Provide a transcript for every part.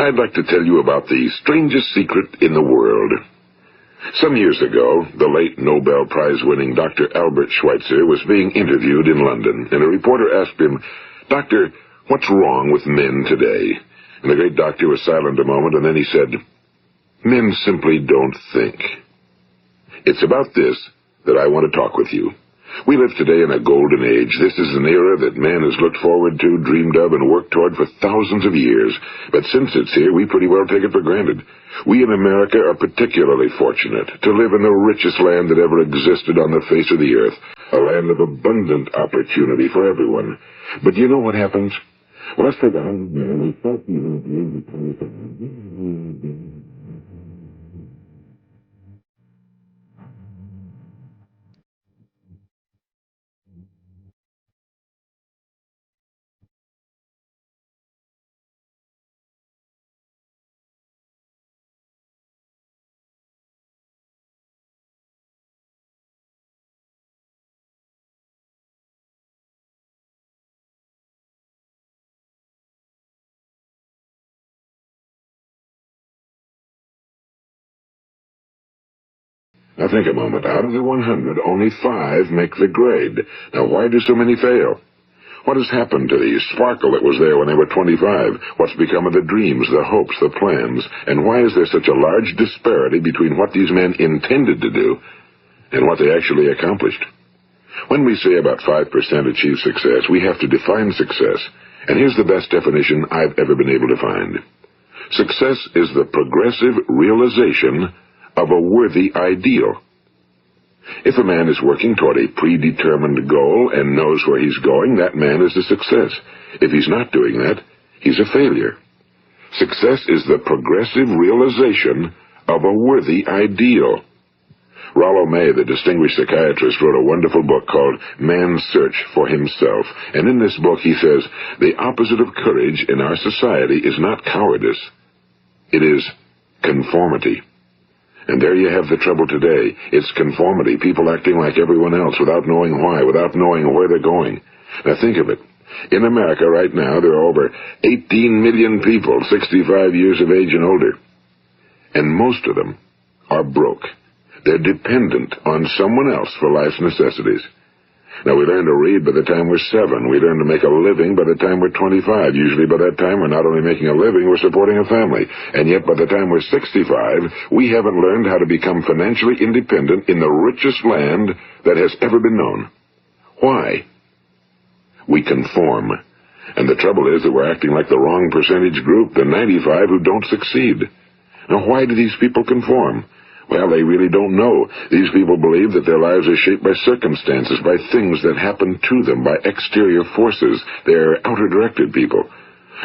I'd like to tell you about the strangest secret in the world. Some years ago, the late Nobel Prize-winning Dr. Albert Schweitzer was being interviewed in London, and a reporter asked him, "Doctor, what's wrong with men today?" And the great doctor was silent a moment, and then he said, "Men simply don't think." It's about this that I want to talk with you. We live today in a golden age. This is an era that man has looked forward to, dreamed of, and worked toward for thousands of years. But since it's here, we pretty well take it for granted. We in America are particularly fortunate to live in the richest land that ever existed on the face of the earth, a land of abundant opportunity for everyone. But you know what happens? Well, let's take a hundred men. Now think a moment. Out of the 100, only 5 make the grade. Now why do so many fail? What has happened to the sparkle that was there when they were 25? What's become of the dreams, the hopes, the plans? And why is there such a large disparity between what these men intended to do and what they actually accomplished? When we say about 5% achieve success, we have to define success. And here's the best definition I've ever been able to find. Success is the progressive realization of a worthy ideal. If a man is working toward a predetermined goal and knows where he's going, that man is a success. If he's not doing that, he's a failure. Success is the progressive realization of a worthy ideal. Rollo May, the distinguished psychiatrist, wrote a wonderful book called Man's Search for Himself. And in this book he says, the opposite of courage in our society is not cowardice. It is conformity. And there you have the trouble today. It's conformity, people acting like everyone else without knowing why, without knowing where they're going. Now think of it. In America right now, there are over 18 million people 65 years of age and older. And most of them are broke. They're dependent on someone else for life's necessities. Now, we learn to read by the time we're 7. We learn to make a living by the time we're 25. Usually by that time, we're not only making a living, we're supporting a family. And yet, by the time we're 65, we haven't learned how to become financially independent in the richest land that has ever been known. Why? We conform. And the trouble is that we're acting like the wrong percentage group, the 95 who don't succeed. Now, why do these people conform? Well, they really don't know. These people believe that their lives are shaped by circumstances, by things that happen to them, by exterior forces. They're outer-directed people.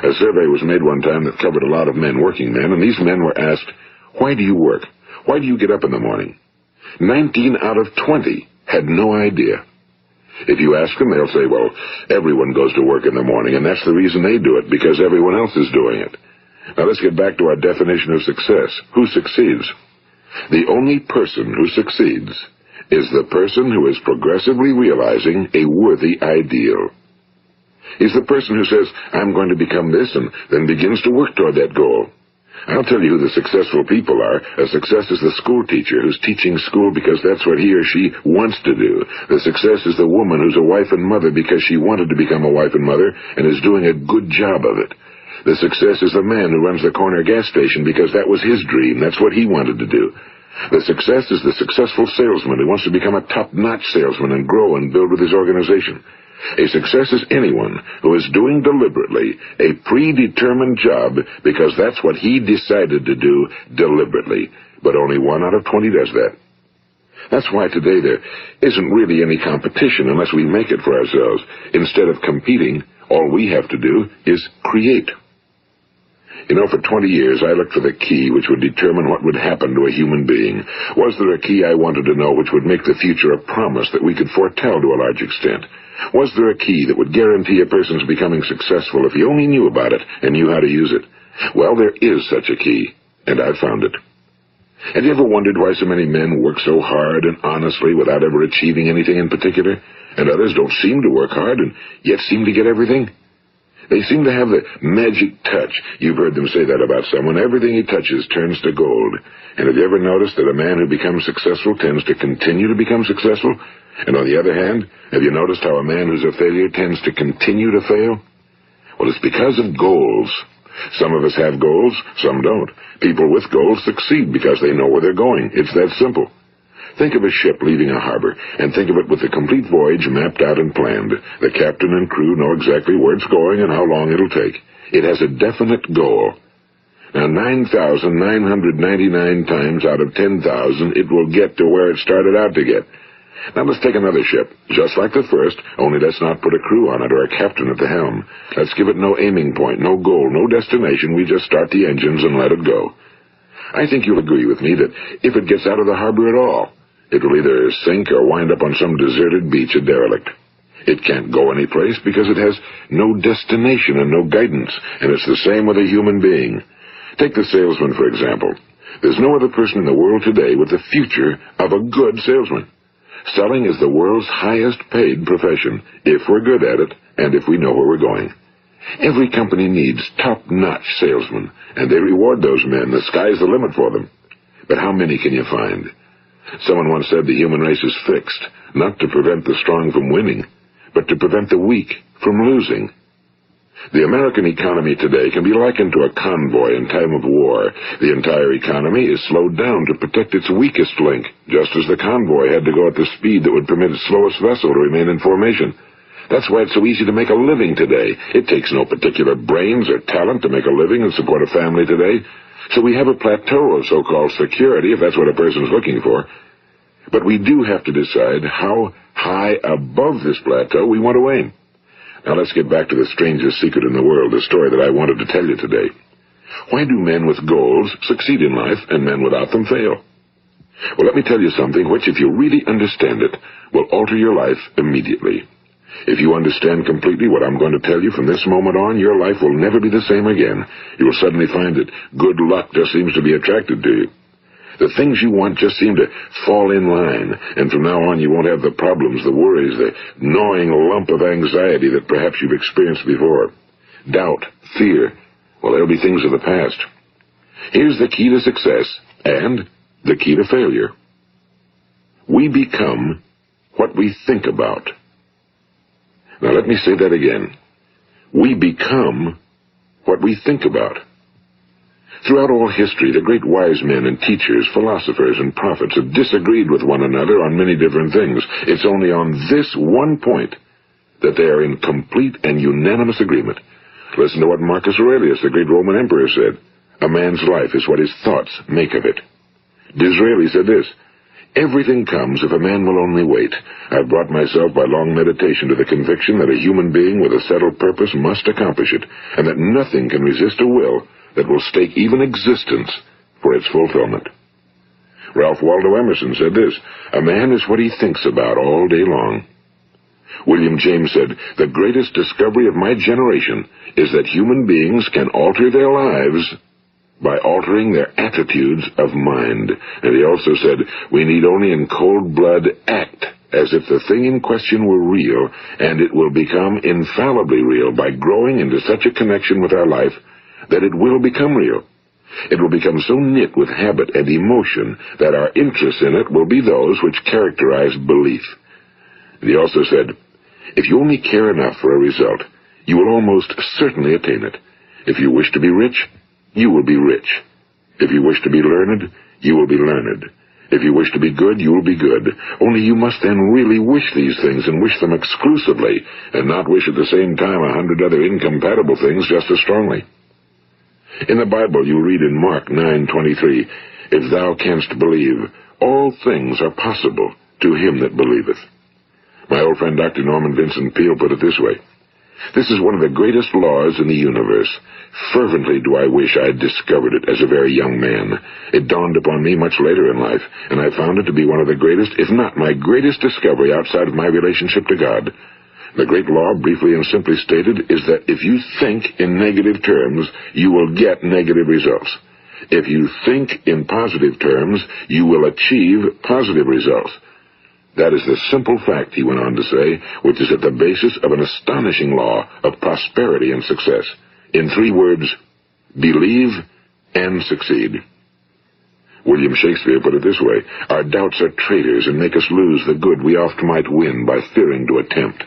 A survey was made one time that covered a lot of men, working men, and these men were asked, "Why do you work? Why do you get up in the morning?" 19 out of 20 had no idea. If you ask them, they'll say, well, everyone goes to work in the morning, and that's the reason they do it, because everyone else is doing it. Now let's get back to our definition of success. Who succeeds? The only person who succeeds is the person who is progressively realizing a worthy ideal. He's the person who says, I'm going to become this, and then begins to work toward that goal. I'll tell you who the successful people are. A success is the school teacher who's teaching school because that's what he or she wants to do. The success is the woman who's a wife and mother because she wanted to become a wife and mother and is doing a good job of it. The success is the man who runs the corner gas station because that was his dream. That's what he wanted to do. The success is the successful salesman who wants to become a top-notch salesman and grow and build with his organization. A success is anyone who is doing deliberately a predetermined job because that's what he decided to do deliberately. But only 1 out of 20 does that. That's why today there isn't really any competition unless we make it for ourselves. Instead of competing, all we have to do is create. You know, for 20 years, I looked for the key which would determine what would happen to a human being. Was there a key I wanted to know which would make the future a promise that we could foretell to a large extent? Was there a key that would guarantee a person's becoming successful if he only knew about it and knew how to use it? Well, there is such a key, and I've found it. Have you ever wondered why so many men work so hard and honestly without ever achieving anything in particular, and others don't seem to work hard and yet seem to get everything? They seem to have the magic touch. You've heard them say that about someone. Everything he touches turns to gold. And have you ever noticed that a man who becomes successful tends to continue to become successful? And on the other hand, have you noticed how a man who's a failure tends to continue to fail? Well, it's because of goals. Some of us have goals, some don't. People with goals succeed because they know where they're going. It's that simple. Think of a ship leaving a harbor, and think of it with the complete voyage mapped out and planned. The captain and crew know exactly where it's going and how long it'll take. It has a definite goal. Now, 9,999 times out of 10,000, it will get to where it started out to get. Now, let's take another ship, just like the first, only let's not put a crew on it or a captain at the helm. Let's give it no aiming point, no goal, no destination. We just start the engines and let it go. I think you'll agree with me that if it gets out of the harbor at all, it will either sink or wind up on some deserted beach, a derelict. It can't go any place because it has no destination and no guidance, and it's the same with a human being. Take the salesman, for example. There's no other person in the world today with the future of a good salesman. Selling is the world's highest-paid profession, if we're good at it and if we know where we're going. Every company needs top-notch salesmen, and they reward those men. The sky's the limit for them. But how many can you find? Someone once said the human race is fixed, not to prevent the strong from winning, but to prevent the weak from losing. The American economy today can be likened to a convoy in time of war. The entire economy is slowed down to protect its weakest link, just as the convoy had to go at the speed that would permit its slowest vessel to remain in formation. That's why it's so easy to make a living today. It takes no particular brains or talent to make a living and support a family today. So we have a plateau of so-called security, if that's what a person's looking for. But we do have to decide how high above this plateau we want to aim. Now let's get back to the strangest secret in the world, the story that I wanted to tell you today. Why do men with goals succeed in life and men without them fail? Well, let me tell you something which, if you really understand it, will alter your life immediately. If you understand completely what I'm going to tell you from this moment on, your life will never be the same again. You will suddenly find that good luck just seems to be attracted to you. The things you want just seem to fall in line, and from now on you won't have the problems, the worries, the gnawing lump of anxiety that perhaps you've experienced before. Doubt, fear, well, they'll be things of the past. Here's the key to success and the key to failure. We become what we think about. Now let me say that again. We become what we think about. Throughout all history, the great wise men and teachers, philosophers and prophets have disagreed with one another on many different things. It's only on this one point that they are in complete and unanimous agreement. Listen to what Marcus Aurelius, the great Roman emperor, said. A man's life is what his thoughts make of it. Disraeli said this, everything comes if a man will only wait. I've brought myself by long meditation to the conviction that a human being with a settled purpose must accomplish it, and that nothing can resist a will that will stake even existence for its fulfillment. Ralph Waldo Emerson said this, a man is what he thinks about all day long. William James said, the greatest discovery of my generation is that human beings can alter their lives by altering their attitudes of mind. And he also said, we need only in cold blood act as if the thing in question were real, and it will become infallibly real by growing into such a connection with our life that it will become real. It will become so knit with habit and emotion that our interest in it will be those which characterize belief. And he also said, if you only care enough for a result, you will almost certainly attain it. If you wish to be rich, you will be rich. If you wish to be learned, you will be learned. If you wish to be good, you will be good. Only you must then really wish these things and wish them exclusively, and not wish at the same time 100 other incompatible things just as strongly. In the Bible you read in Mark 9:23, if thou canst believe, all things are possible to him that believeth. My old friend Dr. Norman Vincent Peale put it this way, this is one of the greatest laws in the universe. Fervently do I wish I had discovered it as a very young man. It dawned upon me much later in life, and I found it to be one of the greatest, if not my greatest discovery outside of my relationship to God. The great law, briefly and simply stated, is that if you think in negative terms, you will get negative results. If you think in positive terms, you will achieve positive results. That is the simple fact, he went on to say, which is at the basis of an astonishing law of prosperity and success. In 3 words, believe and succeed. William Shakespeare put it this way: our doubts are traitors and make us lose the good we oft might win by fearing to attempt.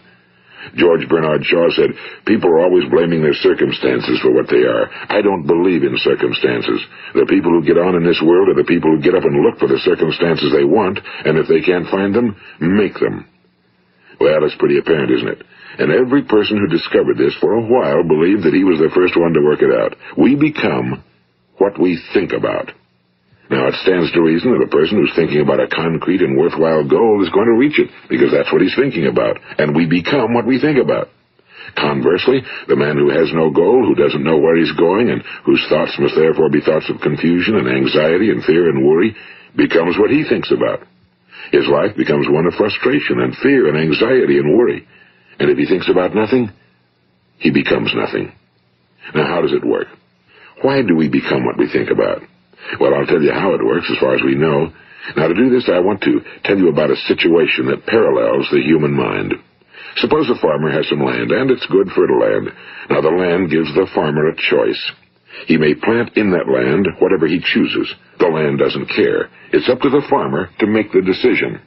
George Bernard Shaw said, people are always blaming their circumstances for what they are. I don't believe in circumstances. The people who get on in this world are the people who get up and look for the circumstances they want, and if they can't find them, make them. Well, it's pretty apparent, isn't it? And every person who discovered this for a while believed that he was the first one to work it out. We become what we think about. Now, it stands to reason that a person who's thinking about a concrete and worthwhile goal is going to reach it, because that's what he's thinking about, and we become what we think about. Conversely, the man who has no goal, who doesn't know where he's going, and whose thoughts must therefore be thoughts of confusion and anxiety and fear and worry, becomes what he thinks about. His life becomes one of frustration and fear and anxiety and worry. And if he thinks about nothing, he becomes nothing. Now, how does it work? Why do we become what we think about? Well, I'll tell you how it works as far as we know. Now, to do this, I want to tell you about a situation that parallels the human mind. Suppose a farmer has some land, and it's good fertile land. Now, the land gives the farmer a choice. He may plant in that land whatever he chooses. The land doesn't care. It's up to the farmer to make the decision.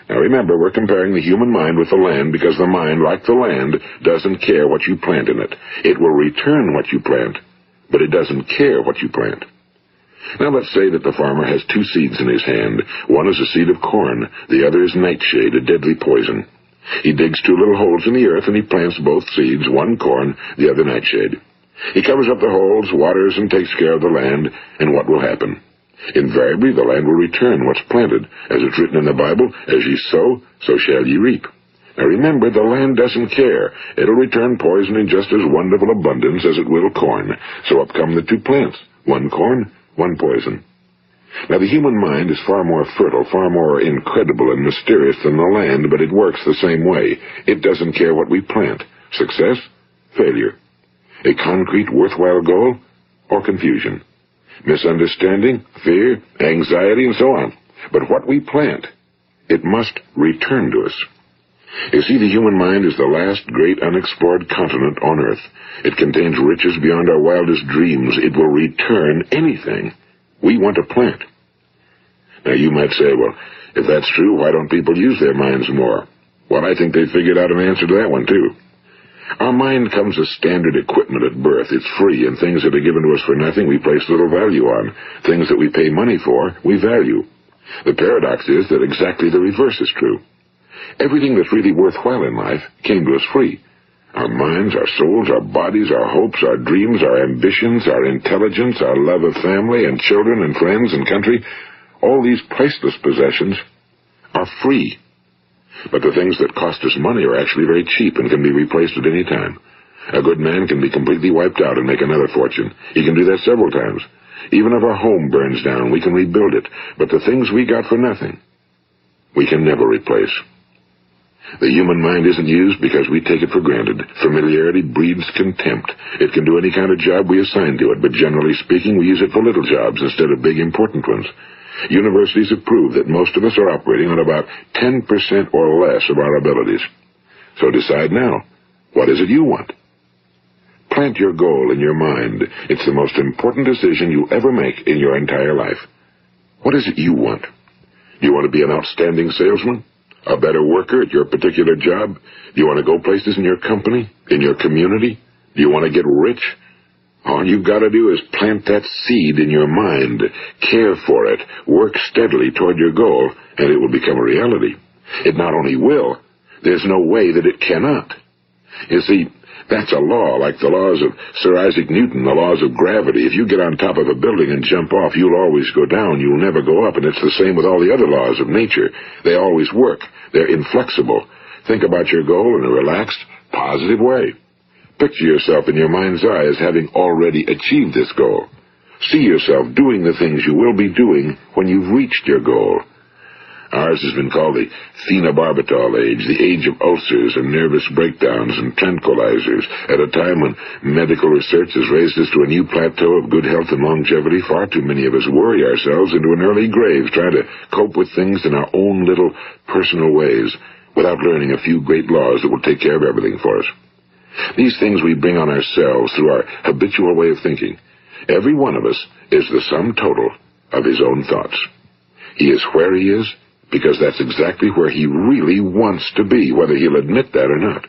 Now, remember, we're comparing the human mind with the land because the mind, like the land, doesn't care what you plant in it. It will return what you plant, but it doesn't care what you plant. Now let's say that the farmer has 2 seeds in his hand. One is a seed of corn, the other is nightshade, a deadly poison. He digs 2 little holes in the earth and he plants both seeds, one corn, the other nightshade. He covers up the holes, waters, and takes care of the land, and what will happen? Invariably the land will return what's planted. As it's written in the Bible, as ye sow, so shall ye reap. Now remember, the land doesn't care. It'll return poison in just as wonderful abundance as it will corn. So up come the 2 plants, one corn, one poison. Now, the human mind is far more fertile, far more incredible and mysterious than the land, but it works the same way. It doesn't care what we plant. Success, failure. A concrete, worthwhile goal, or confusion. Misunderstanding, fear, anxiety, and so on. But what we plant, it must return to us. You see, the human mind is the last great unexplored continent on Earth. It contains riches beyond our wildest dreams. It will return anything we want to plant. Now, you might say, well, if that's true, why don't people use their minds more? Well, I think they figured out an answer to that one, too. Our mind comes as standard equipment at birth. It's free, and things that are given to us for nothing we place little value on. Things that we pay money for, we value. The paradox is that exactly the reverse is true. Everything that's really worthwhile in life came to us free. Our minds, our souls, our bodies, our hopes, our dreams, our ambitions, our intelligence, our love of family and children and friends and country, all these priceless possessions are free. But the things that cost us money are actually very cheap and can be replaced at any time. A good man can be completely wiped out and make another fortune. He can do that several times. Even if our home burns down, we can rebuild it. But the things we got for nothing, we can never replace. The human mind isn't used because we take it for granted. Familiarity breeds contempt. It can do any kind of job we assign to it, but generally speaking, we use it for little jobs instead of big, important ones. Universities have proved that most of us are operating on about 10% or less of our abilities. So decide now, what is it you want? Plant your goal in your mind. It's the most important decision you'll ever make in your entire life. What is it you want? Do you want to be an outstanding salesman? A better worker at your particular job? Do you want to go places in your company? In your community? Do you want to get rich? All you've got to do is plant that seed in your mind, care for it, work steadily toward your goal, and it will become a reality. It not only will, there's no way that it cannot. You see, that's a law, like the laws of Sir Isaac Newton, the laws of gravity. If you get on top of a building and jump off, you'll always go down. You'll never go up, and it's the same with all the other laws of nature. They always work. They're inflexible. Think about your goal in a relaxed, positive way. Picture yourself in your mind's eye as having already achieved this goal. See yourself doing the things you will be doing when you've reached your goal. Ours has been called the phenobarbital age, the age of ulcers and nervous breakdowns and tranquilizers. At a time when medical research has raised us to a new plateau of good health and longevity, far too many of us worry ourselves into an early grave, trying to cope with things in our own little personal ways, without learning a few great laws that will take care of everything for us. These things we bring on ourselves through our habitual way of thinking. Every one of us is the sum total of his own thoughts. He is where he is because that's exactly where he really wants to be, whether he'll admit that or not.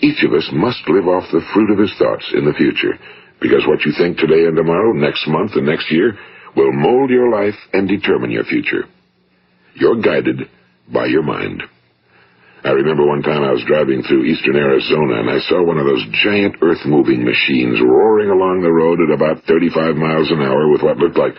Each of us must live off the fruit of his thoughts in the future, because what you think today and tomorrow, next month and next year, will mold your life and determine your future. You're guided by your mind. I remember one time I was driving through eastern Arizona, and I saw one of those giant earth-moving machines roaring along the road at about 35 miles an hour with what looked like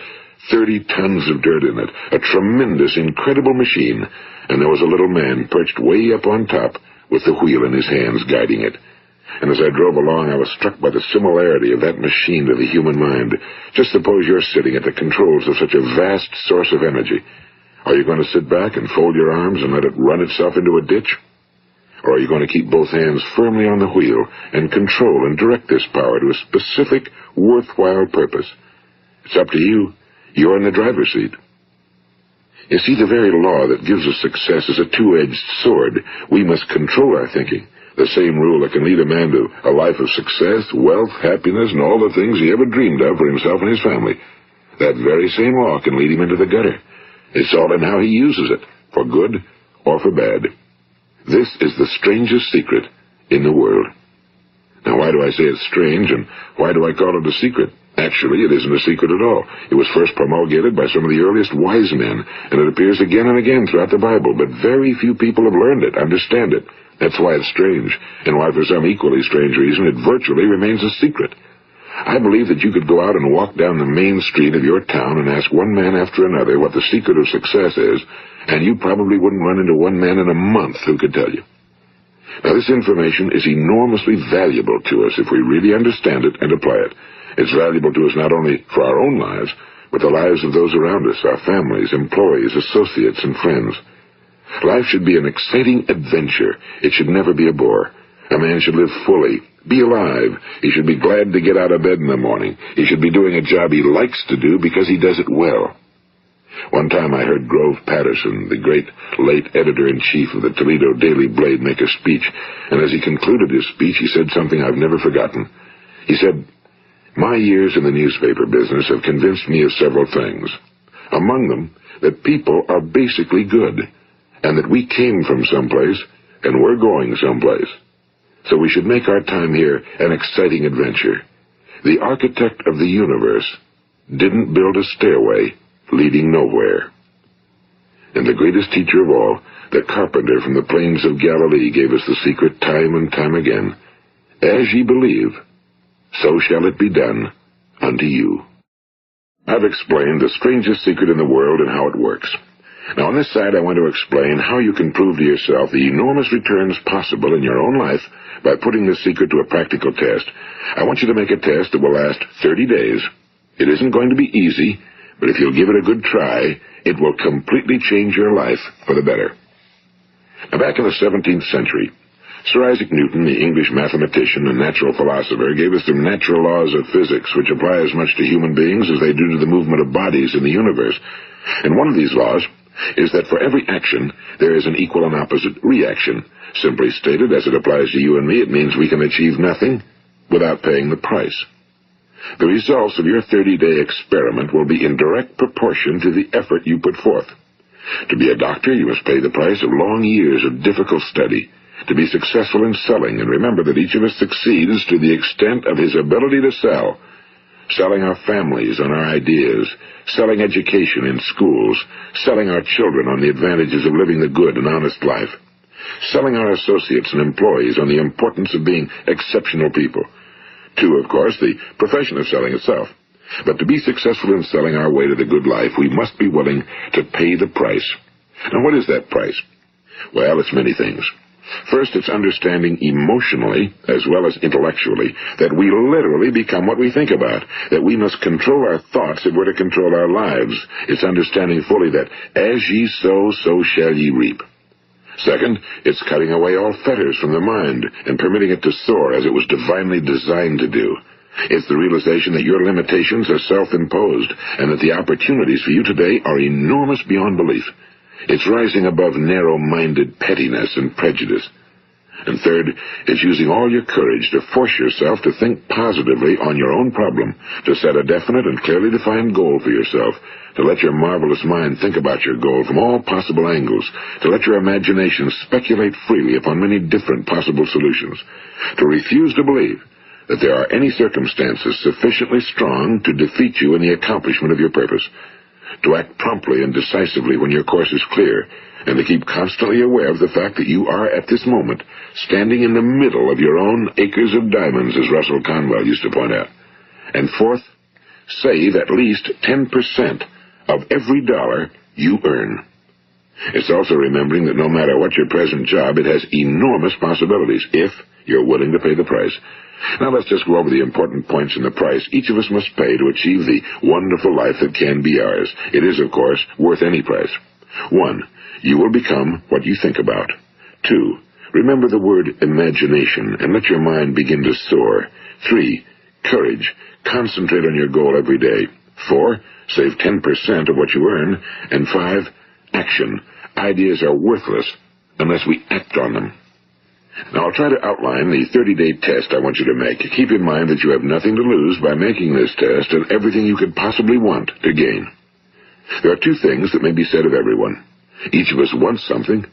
30 tons of dirt in it. A tremendous, incredible machine, and there was a little man perched way up on top with the wheel in his hands guiding it. And as I drove along, I was struck by the similarity of that machine to the human mind. Just suppose you're sitting at the controls of such a vast source of energy. Are you going to sit back and fold your arms and let it run itself into a ditch? Or are you going to keep both hands firmly on the wheel and control and direct this power to a specific, worthwhile purpose? It's up to you. You're in the driver's seat. You see, the very law that gives us success is a two-edged sword. We must control our thinking. The same rule that can lead a man to a life of success, wealth, happiness, and all the things he ever dreamed of for himself and his family. That very same law can lead him into the gutter. It's all in how he uses it, for good or for bad. This is the strangest secret in the world. Now, why do I say it's strange, and why do I call it a secret? Actually, it isn't a secret at all. It was first promulgated by some of the earliest wise men, and it appears again and again throughout the Bible, but very few people have learned it, understand it. That's why it's strange, and why for some equally strange reason it virtually remains a secret. I believe that you could go out and walk down the main street of your town and ask one man after another what the secret of success is, and you probably wouldn't run into one man in a month who could tell you. Now, this information is enormously valuable to us if we really understand it and apply it. It's valuable to us not only for our own lives, but the lives of those around us, our families, employees, associates, and friends. Life should be an exciting adventure. It should never be a bore. A man should live fully, be alive. He should be glad to get out of bed in the morning. He should be doing a job he likes to do because he does it well. One time I heard Grove Patterson, the great late editor-in-chief of the Toledo Daily Blade, make a speech, and as he concluded his speech, he said something I've never forgotten. He said, "My years in the newspaper business have convinced me of several things. Among them, that people are basically good, and that we came from someplace, and we're going someplace. So we should make our time here an exciting adventure. The architect of the universe didn't build a stairway leading nowhere." And the greatest teacher of all, the carpenter from the plains of Galilee, gave us the secret time and time again. As ye believe, so shall it be done unto you. I've explained the strangest secret in the world and how it works. Now, on this side, I want to explain how you can prove to yourself the enormous returns possible in your own life by putting this secret to a practical test. I want you to make a test that will last 30 days. It isn't going to be easy, but if you'll give it a good try, it will completely change your life for the better. Now, back in the 17th century, Sir Isaac Newton, the English mathematician and natural philosopher, gave us some natural laws of physics which apply as much to human beings as they do to the movement of bodies in the universe. And one of these laws is that for every action, there is an equal and opposite reaction. Simply stated, as it applies to you and me, it means we can achieve nothing without paying the price. The results of your 30-day experiment will be in direct proportion to the effort you put forth. To be a doctor, you must pay the price of long years of difficult study. To be successful in selling, and remember that each of us succeeds to the extent of his ability to sell. Selling our families on our ideas, selling education in schools, selling our children on the advantages of living the good and honest life, selling our associates and employees on the importance of being exceptional people. To, of course, the profession of selling itself. But to be successful in selling our way to the good life, we must be willing to pay the price. Now, what is that price? Well, it's many things. First, it's understanding emotionally, as well as intellectually, that we literally become what we think about, that we must control our thoughts if we're to control our lives. It's understanding fully that as ye sow, so shall ye reap. Second, it's cutting away all fetters from the mind and permitting it to soar as it was divinely designed to do. It's the realization that your limitations are self-imposed and that the opportunities for you today are enormous beyond belief. It's rising above narrow-minded pettiness and prejudice. And third, it's using all your courage to force yourself to think positively on your own problem, to set a definite and clearly defined goal for yourself, to let your marvelous mind think about your goal from all possible angles, to let your imagination speculate freely upon many different possible solutions, to refuse to believe that there are any circumstances sufficiently strong to defeat you in the accomplishment of your purpose, to act promptly and decisively when your course is clear, and to keep constantly aware of the fact that you are, at this moment, standing in the middle of your own acres of diamonds, as Russell Conwell used to point out. And fourth, save at least 10% of every dollar you earn. It's also remembering that no matter what your present job, it has enormous possibilities, if you're willing to pay the price. Now let's just go over the important points in the price each of us must pay to achieve the wonderful life that can be ours. It is, of course, worth any price. 1. You will become what you think about. 2. Remember the word imagination and let your mind begin to soar. 3. Courage. Concentrate on your goal every day. 4. Save 10% of what you earn. And 5. Action. Ideas are worthless unless we act on them. Now, I'll try to outline the 30-day test I want you to make. Keep in mind that you have nothing to lose by making this test and everything you could possibly want to gain. There are 2 things that may be said of everyone. Each of us wants something,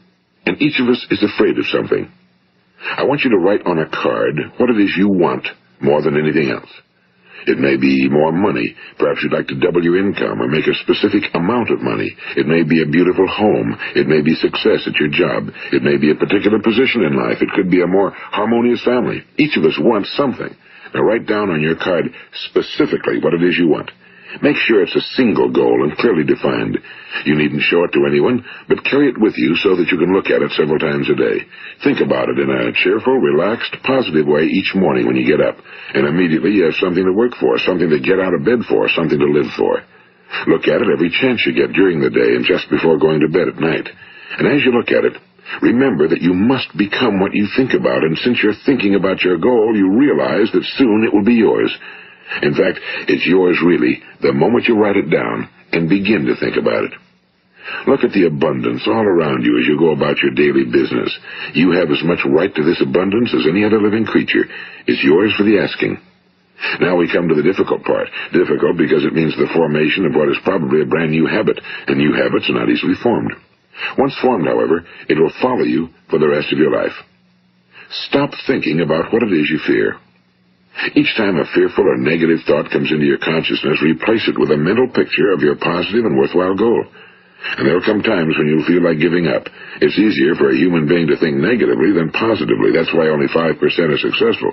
and each of us is afraid of something. I want you to write on a card what it is you want more than anything else. It may be more money. Perhaps you'd like to double your income or make a specific amount of money. It may be a beautiful home. It may be success at your job. It may be a particular position in life. It could be a more harmonious family. Each of us wants something. Now write down on your card specifically what it is you want. Make sure it's a single goal and clearly defined. You needn't show it to anyone, but carry it with you so that you can look at it several times a day. Think about it in a cheerful, relaxed, positive way each morning when you get up, and immediately you have something to work for, something to get out of bed for, something to live for. Look at it every chance you get during the day and just before going to bed at night. And as you look at it, remember that you must become what you think about, and since you're thinking about your goal, you realize that soon it will be yours. In fact, it's yours really the moment you write it down and begin to think about it. Look at the abundance all around you as you go about your daily business. You have as much right to this abundance as any other living creature. It's yours for the asking. Now we come to the difficult part. Difficult because it means the formation of what is probably a brand new habit, and new habits are not easily formed. Once formed, however, it will follow you for the rest of your life. Stop thinking about what it is you fear. Each time a fearful or negative thought comes into your consciousness, replace it with a mental picture of your positive and worthwhile goal. And there will come times when you'll feel like giving up. It's easier for a human being to think negatively than positively. That's why only 5% are successful.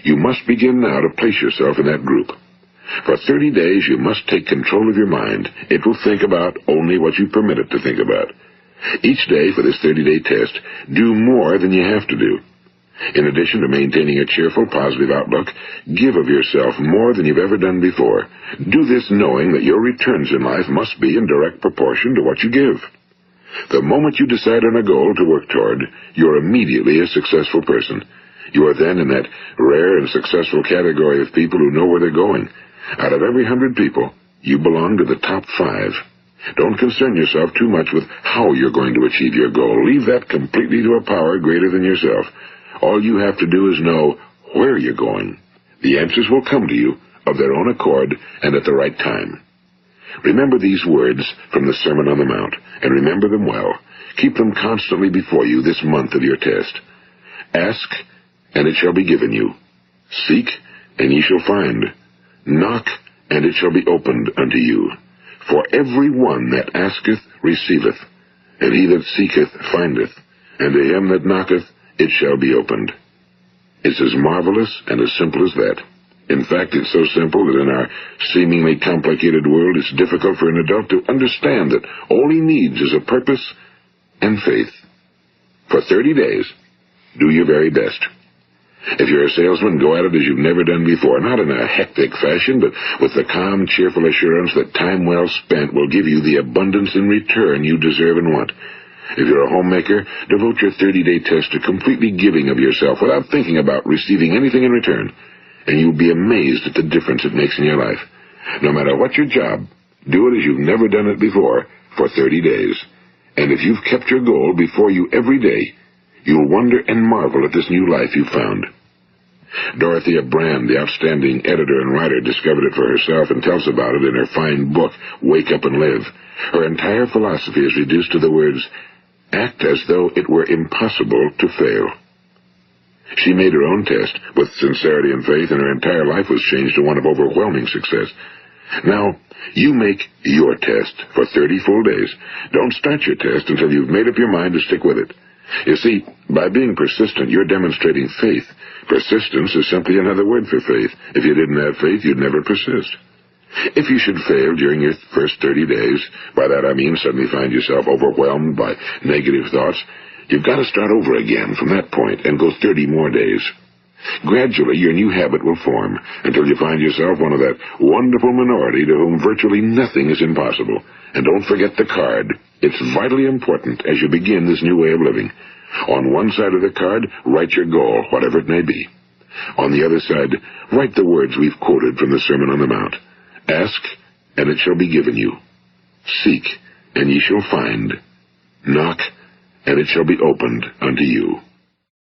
You must begin now to place yourself in that group. For 30 days, you must take control of your mind. It will think about only what you permit it to think about. Each day for this 30-day test, do more than you have to do. In addition to maintaining a cheerful, positive outlook, give of yourself more than you've ever done before. Do this knowing that your returns in life must be in direct proportion to what you give. The moment you decide on a goal to work toward, you're immediately a successful person. You are then in that rare and successful category of people who know where they're going. Out of every 100 people, you belong to the top 5. Don't concern yourself too much with how you're going to achieve your goal. Leave that completely to a power greater than yourself. All you have to do is know where you're going. The answers will come to you of their own accord and at the right time. Remember these words from the Sermon on the Mount, and remember them well. Keep them constantly before you this month of your test. Ask, and it shall be given you. Seek, and ye shall find. Knock, and it shall be opened unto you. For every one that asketh receiveth, and he that seeketh findeth, and to him that knocketh it shall be opened. It's as marvelous and as simple as that. In fact, it's so simple that in our seemingly complicated world, it's difficult for an adult to understand that all he needs is a purpose and faith. For 30 days, Do your very best. If you're a salesman, go at it as you've never done before, not in a hectic fashion, but with the calm, cheerful assurance that time well spent will give you the abundance in return you deserve and want. If you're a homemaker, devote your 30-day test to completely giving of yourself without thinking about receiving anything in return, and you'll be amazed at the difference it makes in your life. No matter what your job, do it as you've never done it before for 30 days. And if you've kept your goal before you every day, you'll wonder and marvel at this new life you've found. Dorothea Brand, the outstanding editor and writer, discovered it for herself and tells about it in her fine book, Wake Up and Live. Her entire philosophy is reduced to the words, act as though it were impossible to fail. She made her own test with sincerity and faith, and her entire life was changed to one of overwhelming success. Now, you make your test for 30 full days. Don't start your test until you've made up your mind to stick with it. You see, by being persistent, you're demonstrating faith. Persistence is simply another word for faith. If you didn't have faith, you'd never persist. If you should fail during your first 30 days, by that I mean suddenly find yourself overwhelmed by negative thoughts, you've got to start over again from that point and go 30 more days. Gradually, your new habit will form until you find yourself one of that wonderful minority to whom virtually nothing is impossible. And don't forget the card. It's vitally important as you begin this new way of living. On one side of the card, write your goal, whatever it may be. On the other side, write the words we've quoted from the Sermon on the Mount. Ask, and it shall be given you. Seek, and ye shall find. Knock, and it shall be opened unto you.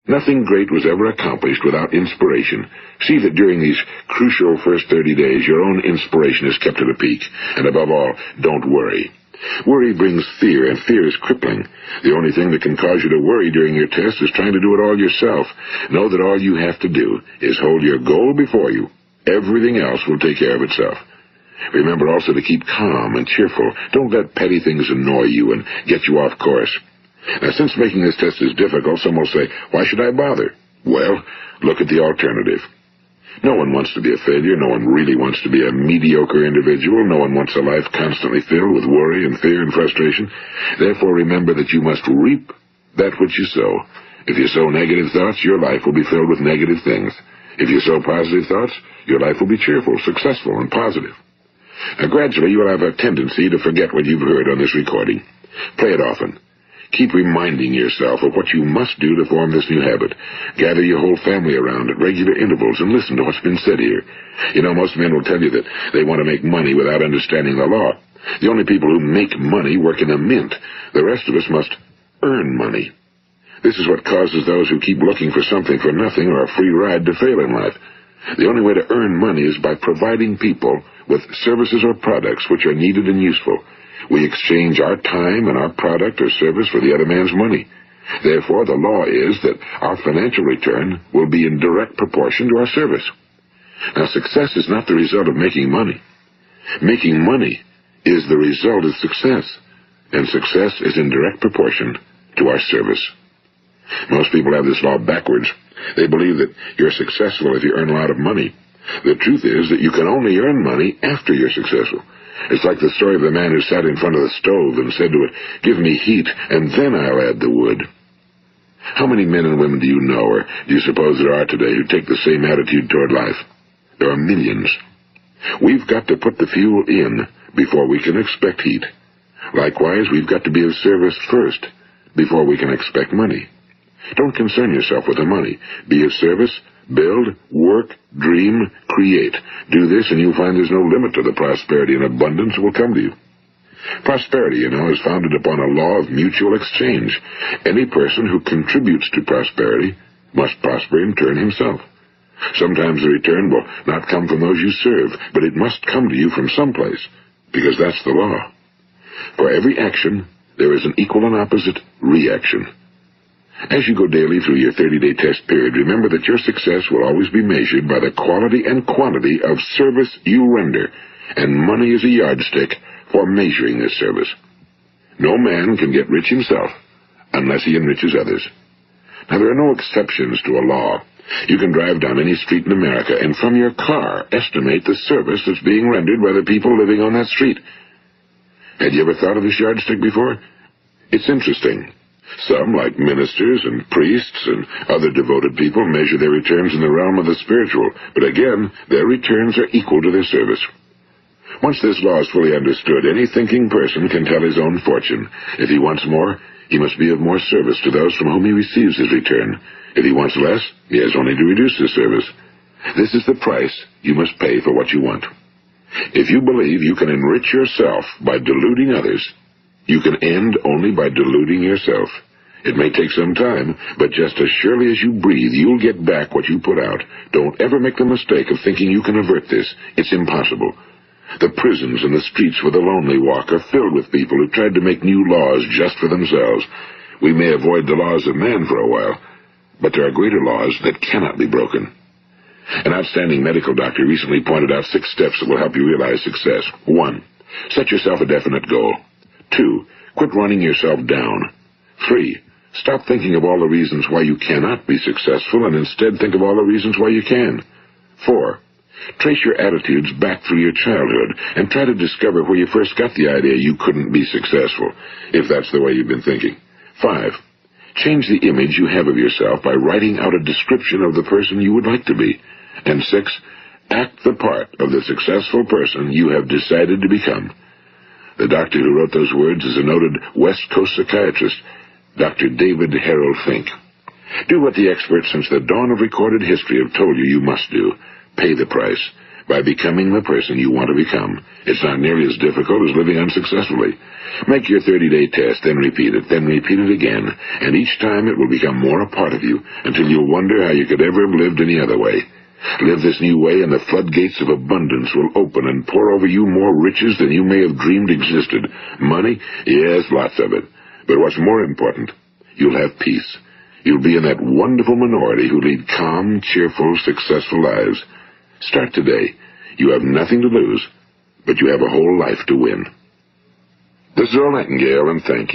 Nothing great was ever accomplished without inspiration. See that during these crucial first 30 days, your own inspiration is kept at a peak. And above all, don't worry. Worry brings fear, and fear is crippling. The only thing that can cause you to worry during your test is trying to do it all yourself. Know that all you have to do is hold your goal before you. Everything else will take care of itself. Remember also to keep calm and cheerful. Don't let petty things annoy you and get you off course. Now, since making this test is difficult, some will say, why should I bother? Well, look at the alternative. No one wants to be a failure. No one really wants to be a mediocre individual. No one wants a life constantly filled with worry and fear and frustration. Therefore, remember that you must reap that which you sow. If you sow negative thoughts, your life will be filled with negative things. If you sow positive thoughts, your life will be cheerful, successful, and positive. Now, gradually, you will have a tendency to forget what you've heard on this recording. Play it often. Keep reminding yourself of what you must do to form this new habit. Gather your whole family around at regular intervals and listen to what's been said here. You know, most men will tell you that they want to make money without understanding the law. The only people who make money work in a mint. The rest of us must earn money. This is what causes those who keep looking for something for nothing or a free ride to fail in life. The only way to earn money is by providing people with services or products which are needed and useful. We exchange our time and our product or service for the other man's money. Therefore, the law is that our financial return will be in direct proportion to our service. Now, success is not the result of making money. Making money is the result of success, and success is in direct proportion to our service. Most people have this law backwards. They believe that you're successful if you earn a lot of money. The truth is that you can only earn money after you're successful. It's like the story of the man who sat in front of the stove and said to it, give me heat, and then I'll add the wood. How many men and women do you know, or do you suppose there are today, who take the same attitude toward life? There are millions. We've got to put the fuel in before we can expect heat. Likewise, we've got to be of service first before we can expect money. Don't concern yourself with the money. Be of service, build, work, dream, create. Do this, and you'll find there's no limit to the prosperity and abundance that will come to you. Prosperity, you know, is founded upon a law of mutual exchange. Any person who contributes to prosperity must prosper in turn himself. Sometimes the return will not come from those you serve, but it must come to you from someplace, because that's the law. For every action, there is an equal and opposite reaction. As you go daily through your 30-day test period, remember that your success will always be measured by the quality and quantity of service you render, and money is a yardstick for measuring this service. No man can get rich himself unless he enriches others. Now, there are no exceptions to a law. You can drive down any street in America and from your car estimate the service that's being rendered by the people living on that street. Had you ever thought of this yardstick before? It's interesting. Some, like ministers and priests and other devoted people, measure their returns in the realm of the spiritual, but again, their returns are equal to their service. Once this law is fully understood, any thinking person can tell his own fortune. If he wants more, he must be of more service to those from whom he receives his return. If he wants less, he has only to reduce his service. This is the price you must pay for what you want. If you believe you can enrich yourself by deluding others, you can end only by deluding yourself. It may take some time, but just as surely as you breathe, you'll get back what you put out. Don't ever make the mistake of thinking you can avert this. It's impossible. The prisons and the streets where the lonely walk are filled with people who tried to make new laws just for themselves. We may avoid the laws of man for a while, but there are greater laws that cannot be broken. An outstanding medical doctor recently pointed out 6 steps that will help you realize success. 1. Set yourself a definite goal. 2. Quit running yourself down. 3. Stop thinking of all the reasons why you cannot be successful and instead think of all the reasons why you can. 4. Trace your attitudes back through your childhood and try to discover where you first got the idea you couldn't be successful, if that's the way you've been thinking. 5. Change the image you have of yourself by writing out a description of the person you would like to be. And 6. Act the part of the successful person you have decided to become. The doctor who wrote those words is a noted West Coast psychiatrist, Dr. David Harold Fink. Do what the experts since the dawn of recorded history have told you you must do. Pay the price by becoming the person you want to become. It's not nearly as difficult as living unsuccessfully. Make your 30-day test, then repeat it again, and each time it will become more a part of you until you'll wonder how you could ever have lived any other way. Live this new way, and the floodgates of abundance will open and pour over you more riches than you may have dreamed existed. Money? Yes, lots of it. But what's more important, you'll have peace. You'll be in that wonderful minority who lead calm, cheerful, successful lives. Start today. You have nothing to lose, but you have a whole life to win. This is Earl Nightingale, and thank you.